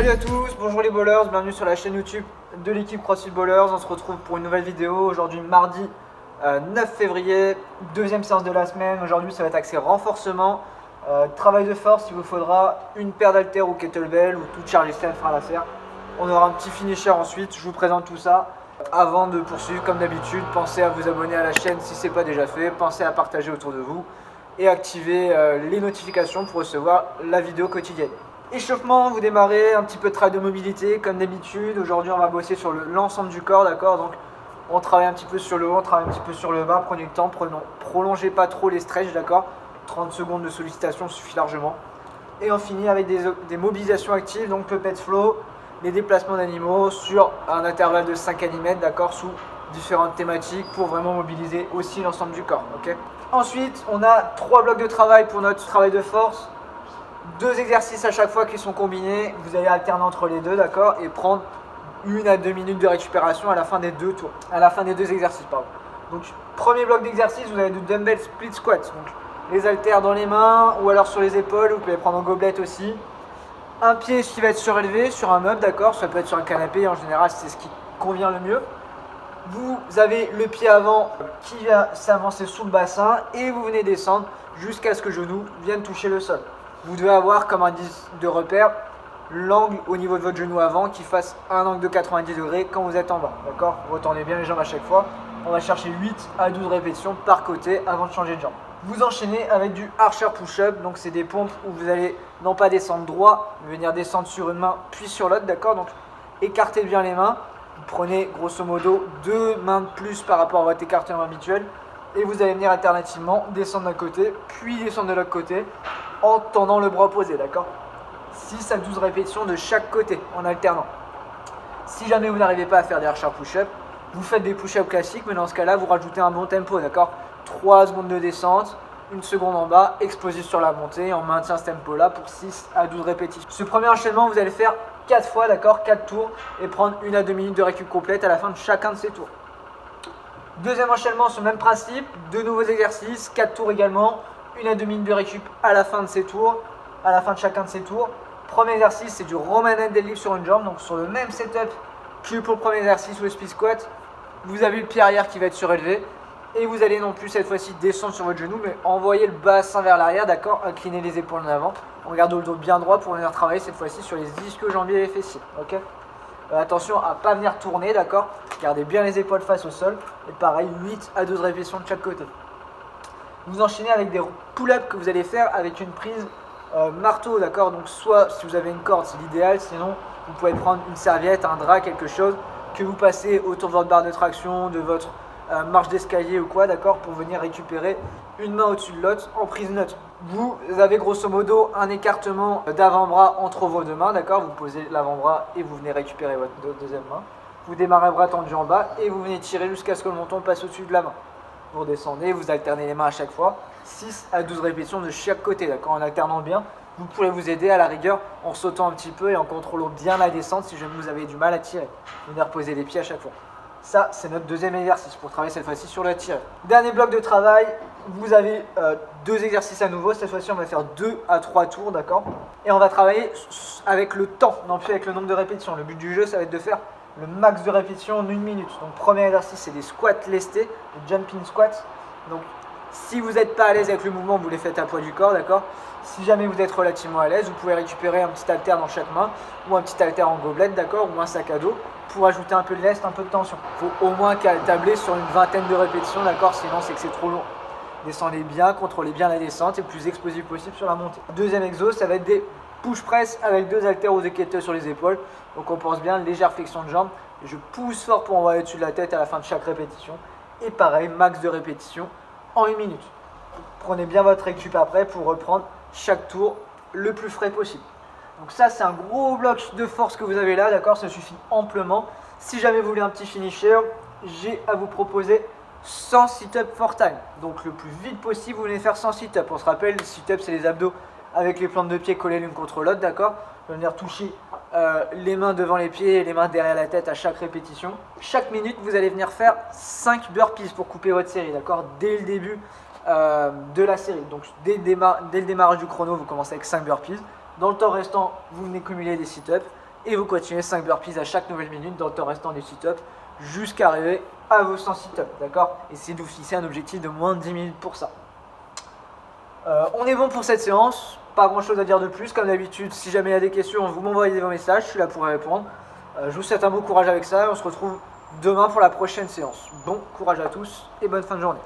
Salut à tous, bonjour les ballers, bienvenue sur la chaîne YouTube de l'équipe CrossFit Ballers. On se retrouve pour une nouvelle vidéo aujourd'hui mardi 9 février, deuxième séance de la semaine. Aujourd'hui ça va être axé renforcement, travail de force. Il vous faudra une paire d'haltères ou kettlebell ou toute charge externe frein à faire. On aura un petit finisher ensuite, je vous présente tout ça. Avant de poursuivre comme d'habitude, pensez à vous abonner à la chaîne si ce n'est pas déjà fait, pensez à partager autour de vous et activer les notifications pour recevoir la vidéo quotidienne. Échauffement, vous démarrez, un petit peu de travail de mobilité comme d'habitude. Aujourd'hui on va bosser sur l'ensemble du corps, d'accord. Donc on travaille un petit peu sur le haut, on travaille un petit peu sur le bas, prenez le temps, prolongez pas trop les stretches, d'accord. 30 secondes de sollicitation suffit largement. Et on finit avec des mobilisations actives, donc puppet flow, les déplacements d'animaux sur un intervalle de 5 à 10 mètres, d'accord, sous différentes thématiques pour vraiment mobiliser aussi l'ensemble du corps, ok. Ensuite, on a 3 blocs de travail pour notre travail de force. 2 exercices à chaque fois qui sont combinés, vous allez alterner entre les deux, d'accord, et prendre 1 à 2 minutes de récupération à la fin des deux tours, à la fin des 2 exercices, pardon. Donc, premier bloc d'exercice, vous avez du dumbbell split squat, donc les haltères dans les mains ou alors sur les épaules, vous pouvez prendre en gobelet aussi. Un pied qui va être surélevé sur un meuble, d'accord, ça peut être sur un canapé, en général c'est ce qui convient le mieux. Vous avez le pied avant qui va s'avancer sous le bassin et vous venez descendre jusqu'à ce que le genou vienne toucher le sol. Vous devez avoir comme indice de repère l'angle au niveau de votre genou avant qui fasse un angle de 90 degrés quand vous êtes en bas, d'accord. Retournez bien les jambes à chaque fois. On va chercher 8 à 12 répétitions par côté avant de changer de jambe. Vous enchaînez avec du archer push-up, donc c'est des pompes où vous allez non pas descendre droit, mais venir descendre sur une main puis sur l'autre, d'accord. Donc écartez bien les mains. Vous prenez grosso modo 2 mains de plus par rapport à votre écartement habituel et vous allez venir alternativement descendre d'un côté puis descendre de l'autre côté en tendant le bras opposé, d'accord. 6 à 12 répétitions de chaque côté en alternant. Si jamais vous n'arrivez pas à faire des archer push-up, vous faites des push-up classiques, mais dans ce cas-là, vous rajoutez un bon tempo, d'accord. 3 secondes de descente, 1 seconde en bas, explosif sur la montée, on maintient ce tempo-là pour 6 à 12 répétitions. Ce premier enchaînement, vous allez faire 4 fois, d'accord, 4 tours, et prendre 1 à 2 minutes de récup complète à la fin de chacun de ces tours. Deuxième enchaînement sur le même principe, 2 nouveaux exercices, 4 tours également, 1 à 2 minutes de récup à la fin de ces tours, à la fin de chacun de ces tours. Premier exercice, c'est du Roman hand deadlift sur une jambe, donc sur le même setup que pour le premier exercice ou le split squat. Vous avez le pied arrière qui va être surélevé et vous allez non plus cette fois-ci descendre sur votre genou, mais envoyer le bassin vers l'arrière, d'accord, incliner les épaules en avant. On garde le dos bien droit pour venir travailler cette fois-ci sur les ischio-jambiers et les fessiers, ok. Attention à ne pas venir tourner, d'accord. Gardez bien les épaules face au sol et pareil, 8 à 12 répétitions de chaque côté. Vous enchaînez avec des pull-ups que vous allez faire avec une prise marteau, d'accord. Donc soit si vous avez une corde, c'est l'idéal, sinon vous pouvez prendre une serviette, un drap, quelque chose que vous passez autour de votre barre de traction, de votre marche d'escalier ou quoi, d'accord, pour venir récupérer une main au-dessus de l'autre en prise neutre. Vous avez grosso modo un écartement d'avant-bras entre vos deux mains, d'accord. Vous posez l'avant-bras et vous venez récupérer votre deuxième main. Vous démarrez bras tendu en bas et vous venez tirer jusqu'à ce que le menton passe au-dessus de la main. Vous redescendez, vous alternez les mains à chaque fois, 6 à 12 répétitions de chaque côté, d'accord, en alternant bien. Vous pourrez vous aider à la rigueur en sautant un petit peu et en contrôlant bien la descente si jamais vous avez du mal à tirer. Venez reposer les pieds à chaque fois. Ça, c'est notre deuxième exercice pour travailler cette fois-ci sur la tirée. Dernier bloc de travail, vous avez 2 exercices à nouveau. Cette fois-ci, on va faire 2 à 3 tours, d'accord. Et on va travailler avec le temps, non plus avec le nombre de répétitions. Le but du jeu, ça va être de faire le max de répétitions en 1 minute. Donc, premier exercice, c'est des squats lestés, des jumping squats. Donc, si vous n'êtes pas à l'aise avec le mouvement, vous les faites à poids du corps, d'accord. Si jamais vous êtes relativement à l'aise, vous pouvez récupérer un petit haltère dans chaque main ou un petit haltère en gobelet, d'accord, ou un sac à dos pour ajouter un peu de lest, un peu de tension. Il faut au moins tabler sur une vingtaine de répétitions, d'accord, sinon c'est que c'est trop lourd. Descendez bien, contrôlez bien la descente et le plus explosif possible sur la montée. Deuxième exo, ça va être des push press avec 2 haltères ou des kettlebells sur les épaules. Donc on pense bien, légère flexion de jambe. Je pousse fort pour envoyer au-dessus de la tête à la fin de chaque répétition. Et pareil, max de répétition en 1 minute. Prenez bien votre récup après pour reprendre chaque tour le plus frais possible. Donc ça, c'est un gros bloc de force que vous avez là, d'accord, ça suffit amplement. Si jamais vous voulez un petit finisher, j'ai à vous proposer 100 sit-up for time. Donc le plus vite possible, vous venez faire 100 sit-up. On se rappelle, les sit-up, c'est les abdos avec les plantes de pied collées l'une contre l'autre, d'accord. Vous venir toucher les mains devant les pieds et les mains derrière la tête à chaque répétition. Chaque minute, vous allez venir faire 5 burpees pour couper votre série, d'accord, dès le début de la série. Donc dès le démarrage du chrono, vous commencez avec 5 burpees. Dans le temps restant, vous venez cumuler des sit-ups Et vous continuez 5 burpees à chaque nouvelle minute en restant des sit-ups jusqu'à arriver à vos 100 sit-ups, d'accord? Essayez de vous fixer un objectif de moins de 10 minutes pour ça. On est bon pour cette séance, pas grand chose à dire de plus. Comme d'habitude, si jamais il y a des questions, vous m'envoyez vos messages, je suis là pour y répondre. Je vous souhaite un bon courage avec ça et on se retrouve demain pour la prochaine séance. Bon courage à tous et bonne fin de journée.